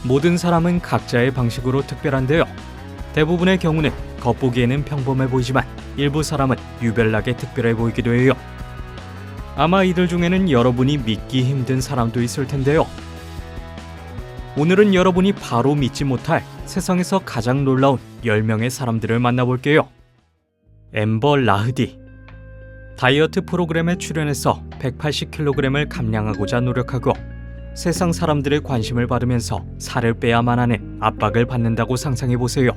모든 사람은 각자의 방식으로 특별한데요. 대부분의 경우는 겉보기에는 평범해 보이지만 일부 사람은 유별나게 특별해 보이기도 해요. 아마 이들 중에는 여러분이 믿기 힘든 사람도 있을 텐데요. 오늘은 여러분이 바로 믿지 못할 세상에서 가장 놀라운 10명의 사람들을 만나볼게요. 앰버 라흐디. 다이어트 프로그램에 출연해서 180kg을 감량하고자 노력하고 세상 사람들의 관심을 받으면서 살을 빼야만 하는 압박을 받는다고 상상해보세요.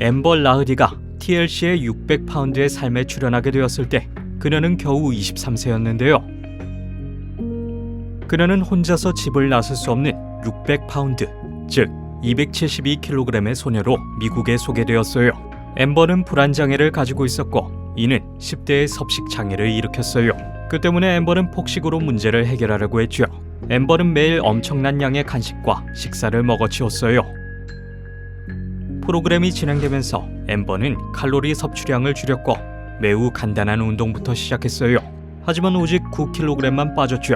앰버 라흐디가 TLC의 600파운드의 삶에 출연하게 되었을 때 그녀는 겨우 23세였는데요. 그녀는 혼자서 집을 나설 수 없는 600파운드, 즉 272kg의 소녀로 미국에 소개되었어요. 앰버는 불안장애를 가지고 있었고 이는 10대의 섭식장애를 일으켰어요. 그 때문에 앰버는 폭식으로 문제를 해결하려고 했죠. 앰버는 매일 엄청난 양의 간식과 식사를 먹어치웠어요. 프로그램이 진행되면서 앰버는 칼로리 섭취량을 줄였고 매우 간단한 운동부터 시작했어요. 하지만 오직 9kg만 빠졌죠.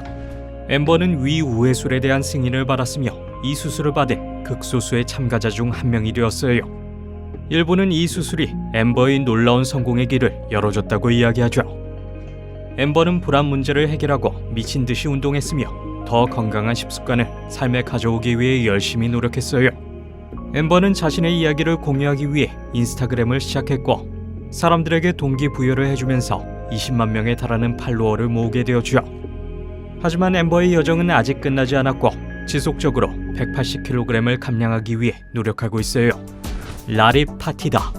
앰버는 위 우회술에 대한 승인을 받았으며 이 수술을 받은 극소수의 참가자 중 한 명이 되었어요. 일부는 이 수술이 앰버의 놀라운 성공의 길을 열어줬다고 이야기하죠. 앰버는 불안 문제를 해결하고 미친 듯이 운동했으며 더 건강한 식습관을 삶에 가져오기 위해 열심히 노력했어요. 앰버는 자신의 이야기를 공유하기 위해 인스타그램을 시작했고 사람들에게 동기부여를 해주면서 20만 명에 달하는 팔로워를 모으게 되었죠. 하지만 앰버의 여정은 아직 끝나지 않았고 지속적으로 180kg을 감량하기 위해 노력하고 있어요. 라리 파티다.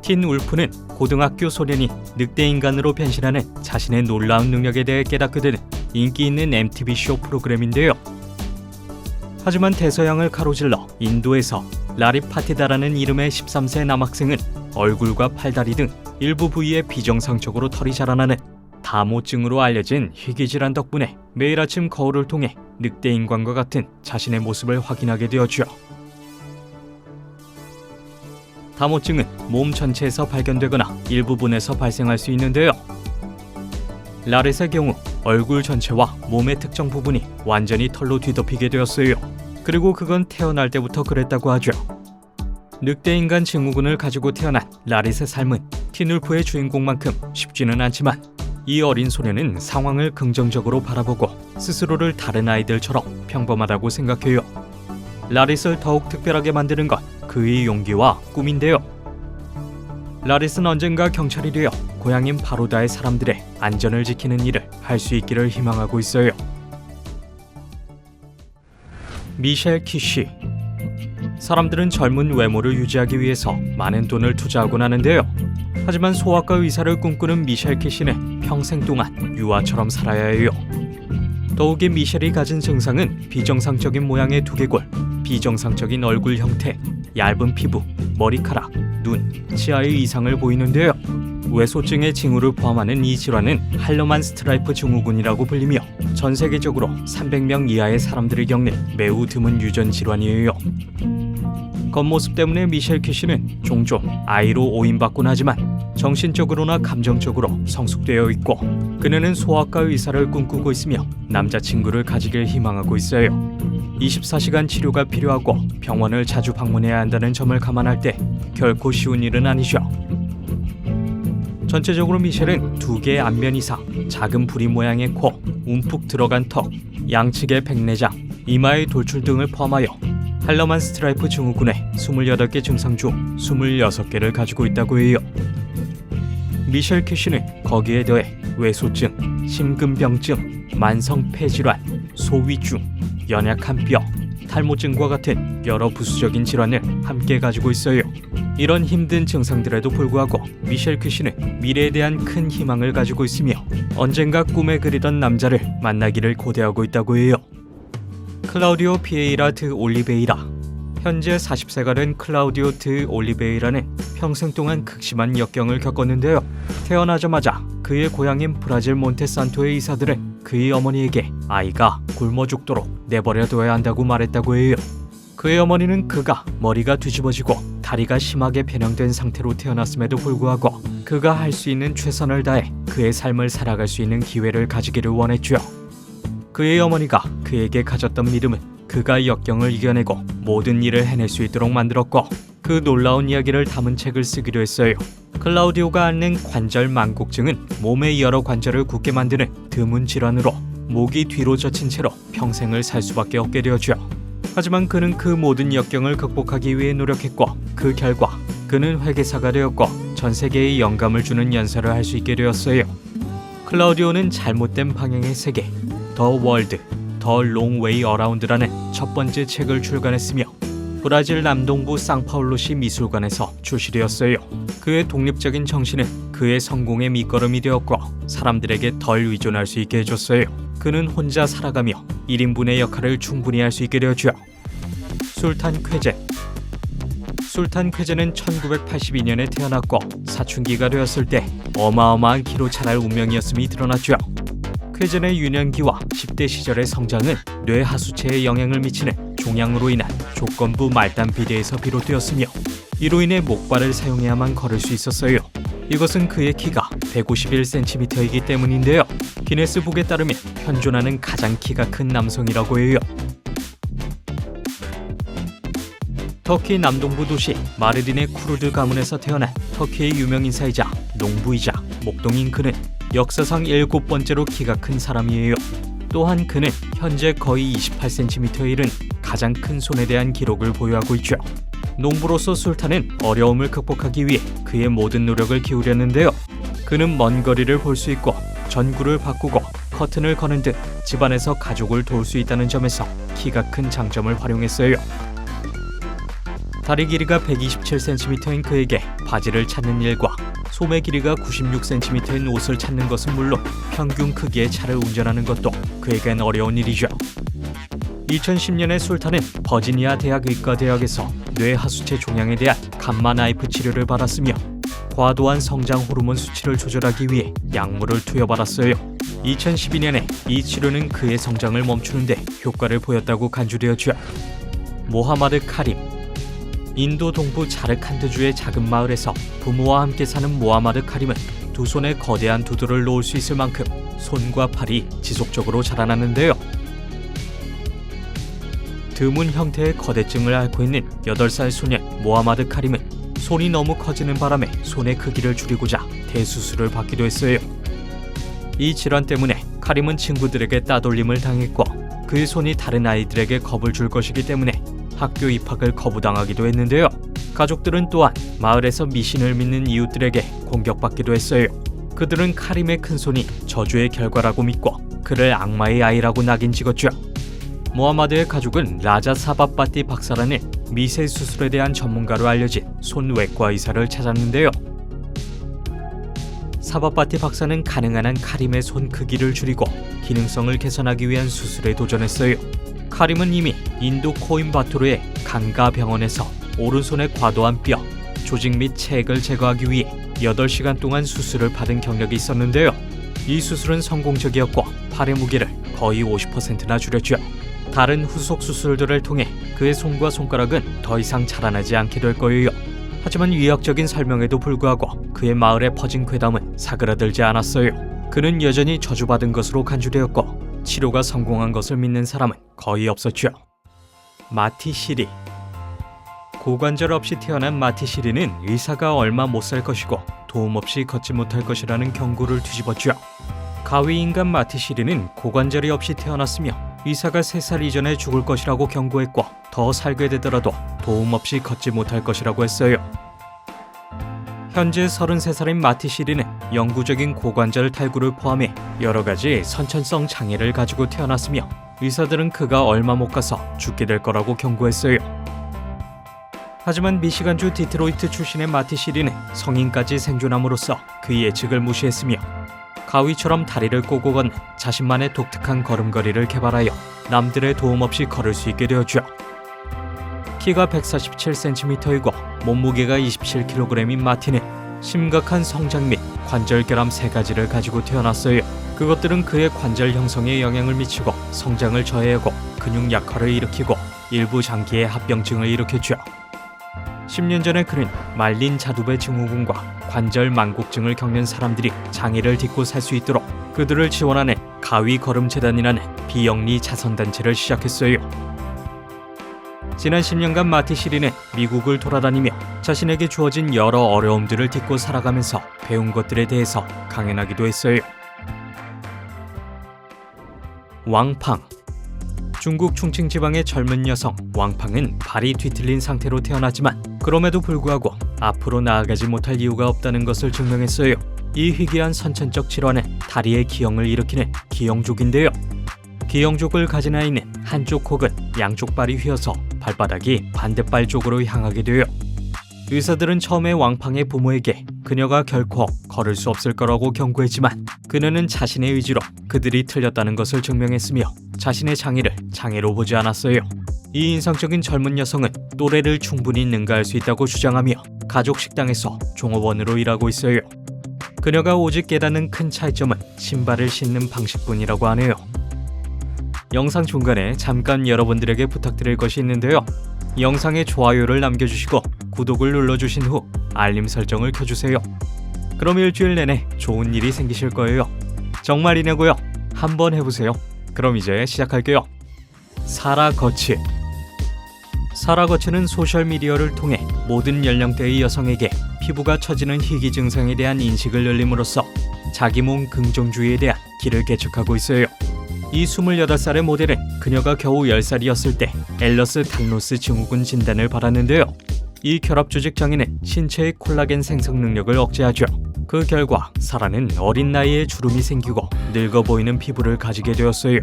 틴 울프는 고등학교 소년이 늑대인간으로 변신하는 자신의 놀라운 능력에 대해 깨닫게 되는 인기 있는 MTV 쇼 프로그램인데요. 하지만 대서양을 가로질러 인도에서 라리 파티다라는 이름의 13세 남학생은 얼굴과 팔다리 등 일부 부위에 비정상적으로 털이 자라나는 다모증으로 알려진 희귀질환 덕분에 매일 아침 거울을 통해 늑대인간과 같은 자신의 모습을 확인하게 되었죠. 다모증은 몸 전체에서 발견되거나 일부분에서 발생할 수 있는데요. 라렛의 경우 얼굴 전체와 몸의 특정 부분이 완전히 털로 뒤덮이게 되었어요. 그리고 그건 태어날 때부터 그랬다고 하죠. 늑대인간 증후군을 가지고 태어난 라렛의 삶은 틴울프의 주인공만큼 쉽지는 않지만 이 어린 소녀는 상황을 긍정적으로 바라보고 스스로를 다른 아이들처럼 평범하다고 생각해요. 라렛을 더욱 특별하게 만드는 건 그의 용기와 꿈인데요. 라렛은 언젠가 경찰이 되어 고향인 바로다의 사람들의 안전을 지키는 일을 할 수 있기를 희망하고 있어요. 미셸 키쉬. 사람들은 젊은 외모를 유지하기 위해서 많은 돈을 투자하곤 하는데요. 하지만 소아과 의사를 꿈꾸는 미셸 키쉬는 평생 동안 유아처럼 살아야 해요. 더욱이 미셸이 가진 증상은 비정상적인 모양의 두개골, 비정상적인 얼굴 형태, 얇은 피부, 머리카락, 눈, 치아의 이상을 보이는데요. 외소증의 징후를 포함하는 이 질환은 할러만 스트라이프 증후군이라고 불리며 전 세계적으로 300명 이하의 사람들이 겪는 매우 드문 유전 질환이에요. 겉모습 때문에 미셸 키쉬는 종종 아이로 오인받곤 하지만 정신적으로나 감정적으로 성숙되어 있고 그녀는 소아과 의사를 꿈꾸고 있으며 남자친구를 가지길 희망하고 있어요. 24시간 치료가 필요하고 병원을 자주 방문해야 한다는 점을 감안할 때 결코 쉬운 일은 아니죠. 전체적으로 미셸은 2개의 안면 이상, 작은 부리 모양의 코, 움푹 들어간 턱, 양측의 백내장, 이마의 돌출 등을 포함하여 할러만 스트라이프 증후군의 28개 증상 중 26개를 가지고 있다고 해요. 미셸 키쉬는 거기에 더해 외소증, 심근병증, 만성 폐질환, 소위중, 연약한 뼈, 탈모증과 같은 여러 부수적인 질환을 함께 가지고 있어요. 이런 힘든 증상들에도 불구하고 미셸 키쉬는 미래에 대한 큰 희망을 가지고 있으며 언젠가 꿈에 그리던 남자를 만나기를 고대하고 있다고 해요. 클라우디오 피에이라 드 올리베이라. 현재 40세가 된 클라우디오 드 올리베이라는 평생 동안 극심한 역경을 겪었는데요. 태어나자마자 그의 고향인 브라질 몬테산토의 의사들은 그의 어머니에게 아이가 굶어 죽도록 내버려둬야 한다고 말했다고 해요. 그의 어머니는 그가 머리가 뒤집어지고 다리가 심하게 변형된 상태로 태어났음에도 불구하고 그가 할 수 있는 최선을 다해 그의 삶을 살아갈 수 있는 기회를 가지기를 원했죠. 그의 어머니가 그에게 가졌던 믿음은 그가 역경을 이겨내고 모든 일을 해낼 수 있도록 만들었고 그 놀라운 이야기를 담은 책을 쓰기로 했어요. 클라우디오가 앓는 관절 만곡증은 몸의 여러 관절을 굳게 만드는 드문 질환으로 목이 뒤로 젖힌 채로 평생을 살 수밖에 없게 되었죠. 하지만 그는 그 모든 역경을 극복하기 위해 노력했고 그 결과 그는 회계사가 되었고 전 세계에 영감을 주는 연설을 할 수 있게 되었어요. 클라우디오는 잘못된 방향의 세계, 더 월드, 더 롱웨이 어라운드라는 첫 번째 책을 출간했으며 브라질 남동부 상파울루시 미술관에서 출시되었어요. 그의 독립적인 정신은 그의 성공의 밑거름이 되었고 사람들에게 덜 의존할 수 있게 해줬어요. 그는 혼자 살아가며 1인분의 역할을 충분히 할 수 있게 되었죠. 술탄 쾌제. 술탄 쾌제는 1982년에 태어났고 사춘기가 되었을 때 어마어마한 키로 자랄 운명이었음이 드러났죠. 쾌제의 유년기와 10대 시절의 성장은 뇌 하수체에 영향을 미치는 종양으로 인한 조건부 말단 비대에서 비롯되었으며 이로 인해 목발을 사용해야만 걸을 수 있었어요. 이것은 그의 키가 151cm이기 때문인데요. 기네스북에 따르면 현존하는 가장 키가 큰 남성이라고 해요. 터키 남동부 도시 마르딘의 쿠르드 가문에서 태어난 터키의 유명 인사이자 농부이자 목동인 그는 역사상 7번째로 키가 큰 사람이에요. 또한 그는 현재 거의 28cm에 이른 가장 큰 손에 대한 기록을 보유하고 있죠. 농부로서 술탄은 어려움을 극복하기 위해 그의 모든 노력을 기울였는데요. 그는 먼 거리를 볼 수 있고 전구를 바꾸고 커튼을 거는 등 집안에서 가족을 도울 수 있다는 점에서 키가 큰 장점을 활용했어요. 다리 길이가 127cm인 그에게 바지를 찾는 일과 소매 길이가 96cm인 옷을 찾는 것은 물론 평균 크기의 차를 운전하는 것도 그에겐 어려운 일이죠. 2010년에 술탄은 버지니아 대학 의과대학에서 뇌 하수체 종양에 대한 감마 나이프 치료를 받았으며 과도한 성장 호르몬 수치를 조절하기 위해 약물을 투여받았어요. 2012년에 이 치료는 그의 성장을 멈추는데 효과를 보였다고 간주되었죠. 모하마드 카림. 인도 동부 자르칸드주의 작은 마을에서 부모와 함께 사는 모하마드 카림은 두 손에 거대한 두들을 놓을 수 있을 만큼 손과 팔이 지속적으로 자라나는데요. 드문 형태의 거대증을 앓고 있는 8살 소년 모하마드 카림은 손이 너무 커지는 바람에 손의 크기를 줄이고자 대수술을 받기도 했어요. 이 질환 때문에 카림은 친구들에게 따돌림을 당했고 그의 손이 다른 아이들에게 겁을 줄 것이기 때문에 학교 입학을 거부당하기도 했는데요. 가족들은 또한 마을에서 미신을 믿는 이웃들에게 공격받기도 했어요. 그들은 카림의 큰 손이 저주의 결과라고 믿고 그를 악마의 아이라고 낙인 찍었죠. 모하마드의 가족은 라자 사바바티 박사라는 미세 수술에 대한 전문가로 알려진 손외과 의사를 찾았는데요. 사바바티 박사는 가능한 한 카림의 손 크기를 줄이고 기능성을 개선하기 위한 수술에 도전했어요. 카림은 이미 인도 코임바토르의 간가 병원에서 오른손의 과도한 뼈, 조직 및 체액을 제거하기 위해 8시간 동안 수술을 받은 경력이 있었는데요. 이 수술은 성공적이었고 팔의 무게를 거의 50%나 줄였죠. 다른 후속 수술들을 통해 그의 손과 손가락은 더 이상 자라나지 않게 될 거예요. 하지만 위약적인 설명에도 불구하고 그의 마을에 퍼진 괴담은 사그라들지 않았어요. 그는 여전히 저주받은 것으로 간주되었고 치료가 성공한 것을 믿는 사람은 거의 없었죠. 마티 시리. 고관절 없이 태어난 마티 시리는 의사가 얼마 못 살 것이고 도움 없이 걷지 못할 것이라는 경고를 뒤집었죠. 가위인간 마티 시리는 고관절이 없이 태어났으며 의사가 3살 이전에 죽을 것이라고 경고했고 더 살게 되더라도 도움 없이 걷지 못할 것이라고 했어요. 현재 33살인 마티 시리는 영구적인 고관절 탈구를 포함해 여러 가지 선천성 장애를 가지고 태어났으며 의사들은 그가 얼마 못 가서 죽게 될 거라고 경고했어요. 하지만 미시간주 디트로이트 출신의 마티 시리는 성인까지 생존함으로써 그 예측을 무시했으며 가위처럼 다리를 꼬고 걷는 자신만의 독특한 걸음걸이를 개발하여 남들의 도움 없이 걸을 수 있게 되었죠. 키가 147cm이고 몸무게가 27kg인 마티는 심각한 성장 및 관절 결함 3가지를 가지고 태어났어요. 그것들은 그의 관절 형성에 영향을 미치고 성장을 저해하고 근육 약화를 일으키고 일부 장기의 합병증을 일으켰죠. 10년 전에 그는 말린 자두배 증후군과 관절 만곡증을 겪는 사람들이 장애를 딛고 살 수 있도록 그들을 지원하는 가위 걸음 재단이라는 비영리 자선단체를 시작했어요. 지난 10년간 마티 시리는 미국을 돌아다니며 자신에게 주어진 여러 어려움들을 딛고 살아가면서 배운 것들에 대해서 강연하기도 했어요. 왕팡. 중국 충칭 지방의 젊은 여성 왕팡은 발이 뒤틀린 상태로 태어났지만 그럼에도 불구하고 앞으로 나아가지 못할 이유가 없다는 것을 증명했어요. 이 희귀한 선천적 질환은 다리의 기형을 일으키는 기형족인데요. 기형족을 가진 아이는 한쪽 혹은 양쪽 발이 휘어서 발바닥이 반대발 쪽으로 향하게 돼요. 의사들은 처음에 왕팡의 부모에게 그녀가 결코 걸을 수 없을 거라고 경고했지만 그녀는 자신의 의지로 그들이 틀렸다는 것을 증명했으며 자신의 장애를 장애로 보지 않았어요. 이 인상적인 젊은 여성은 또래를 충분히 능가할 수 있다고 주장하며 가족 식당에서 종업원으로 일하고 있어요. 그녀가 오직 깨닫는 큰 차이점은 신발을 신는 방식뿐이라고 하네요. 영상 중간에 잠깐 여러분들에게 부탁드릴 것이 있는데요. 영상에 좋아요를 남겨주시고 구독을 눌러주신 후 알림 설정을 켜주세요. 그럼 일주일 내내 좋은 일이 생기실 거예요. 정말이냐고요? 한번 해보세요. 그럼 이제 시작할게요. 사라 거츠. 사라 거츠는 소셜미디어를 통해 모든 연령대의 여성에게 피부가 처지는 희귀 증상에 대한 인식을 열림으로써 자기 몸 긍정주의에 대한 길을 개척하고 있어요. 이 28살의 모델은 그녀가 겨우 10살이었을 때 엘러스 단로스 증후군 진단을 받았는데요. 이 결합조직 장애는 신체의 콜라겐 생성 능력을 억제하죠. 그 결과 사라는 어린 나이에 주름이 생기고 늙어 보이는 피부를 가지게 되었어요.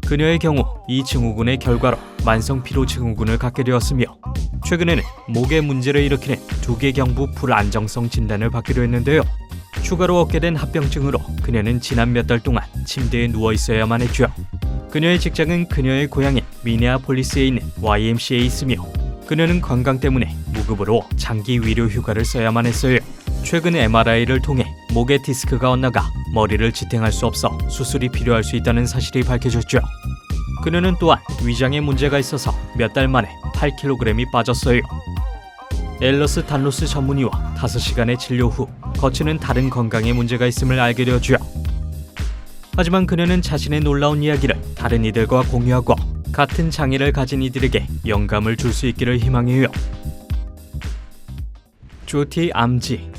그녀의 경우 이 증후군의 결과로 만성 피로 증후군을 갖게 되었으며 최근에는 목에 문제를 일으키는 두개경부 불안정성 진단을 받기로 했는데요. 추가로 얻게 된 합병증으로 그녀는 지난 몇 달 동안 침대에 누워 있어야만 했죠. 그녀의 직장은 그녀의 고향인 미네아폴리스에 있는 YMCA에 있으며 그녀는 건강 때문에 무급으로 장기 위료 휴가를 써야만 했어요. 최근 MRI를 통해 목에 디스크가 엇나가 머리를 지탱할 수 없어 수술이 필요할 수 있다는 사실이 밝혀졌죠. 그녀는 또한 위장에 문제가 있어서 몇 달 만에 8kg이 빠졌어요. 엘러스 단로스 전문의와 5시간의 진료 후 거츠는 다른 건강에 문제가 있음을 알게 되었죠. 하지만 그녀는 자신의 놀라운 이야기를 다른 이들과 공유하고 같은 장애를 가진 이들에게 영감을 줄 수 있기를 희망해요. 조티 암지.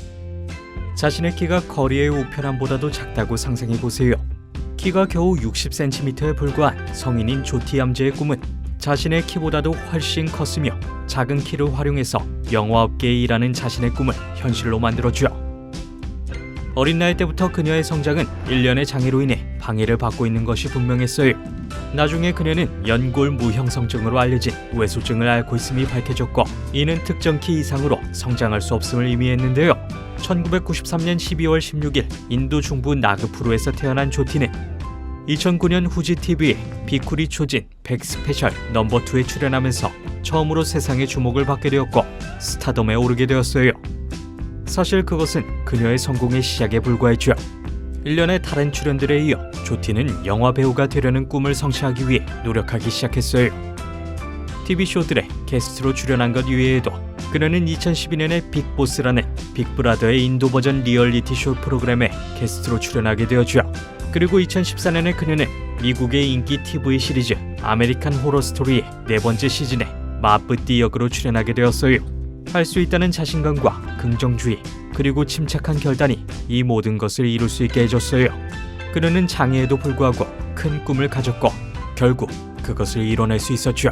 자신의 키가 거리의 우편함보다도 작다고 상상해보세요. 키가 겨우 60cm에 불과한 성인인 조티 암지의 꿈은 자신의 키보다도 훨씬 컸으며 작은 키를 활용해서 영화업계에 일하는 자신의 꿈을 현실로 만들어주어. 어린 나이 때부터 그녀의 성장은 일련의 장애로 인해 방해를 받고 있는 것이 분명했어요. 나중에 그녀는 연골 무형성증으로 알려진 외소증을 앓고 있음이 밝혀졌고 이는 특정 키 이상으로 성장할 수 없음을 의미했는데요. 1993년 12월 16일 인도 중부 나그푸르에서 태어난 조티는 2009년 후지 TV의 비쿠리 초진 100 스페셜 넘버2에 출연하면서 처음으로 세상의 주목을 받게 되었고 스타덤에 오르게 되었어요. 사실 그것은 그녀의 성공의 시작에 불과했죠. 1년의 다른 출연들에 이어 조티는 영화 배우가 되려는 꿈을 성취하기 위해 노력하기 시작했어요. TV쇼들의 게스트로 출연한 것 이외에도 그녀는 2012년에 빅보스라는 빅브라더의 인도 버전 리얼리티 쇼 프로그램에 게스트로 출연하게 되었죠. 그리고 2014년에 그녀는 미국의 인기 TV 시리즈 아메리칸 호러 스토리의 4번째 시즌에 마뿌띠 역으로 출연하게 되었어요. 할 수 있다는 자신감과 긍정주의 그리고 침착한 결단이 이 모든 것을 이룰 수 있게 해줬어요. 그녀는 장애에도 불구하고 큰 꿈을 가졌고 결국 그것을 이뤄낼 수 있었죠.